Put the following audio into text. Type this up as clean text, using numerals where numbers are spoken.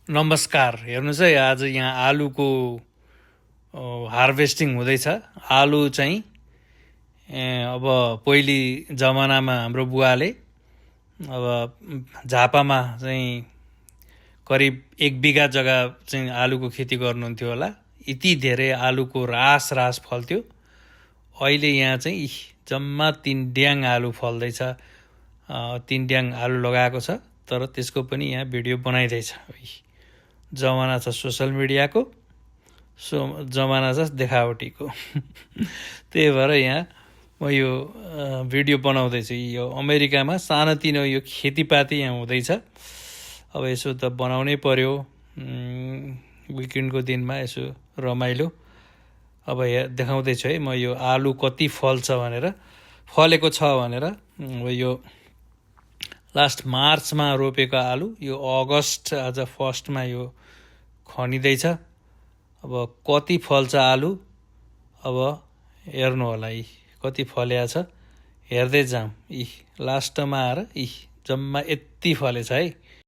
नमस्कार। हेर्नुहोस् है, आज यहाँ आलुको हार्भेस्टिङ हुँदैछ। आलु चाहिँ अब पहिली जमानामा हाम्रो बुवाले अब झापामा चाहिँ करिब 1 बिघा जग्गा चाहिँ आलुको खेती गर्नुहुन्थ्यो होला। यति धेरै आलुको रास फल्थ्यो। अहिले यहाँ चाहिँ जम्मा 3 ड्याङ आलु फल्दैछ। 3 ड्याङ आलु लगाएको छ, तर त्यसको पनि यहाँ भिडियो बनाइँदैछ। जमाना छ सोसल मिडियाको, जमाना छ देखावटीको। त्यही भएर यहाँ म यो भिडियो बनाउँदैछु। यो अमेरिकामा सानोतिनो यो खेतीपाती यहाँ हुँदैछ। अब यसो त बनाउनै पर्यो, विकेन्डको दिनमा यसो रमाइलो। अब देखाउँदैछु है म यो आलु कति फलेको छ भनेर। अब यो लास्ट मार्चमा रोपेको आलु, यो अगस्त आज 1 यो खनिँदैछ। अब कति फल्छ आलु, अब हेर्नु होला। यी कति फलेको छ हेर्दै जाऊँ। लास्टमा आएर जम्मा यति फलेछ है।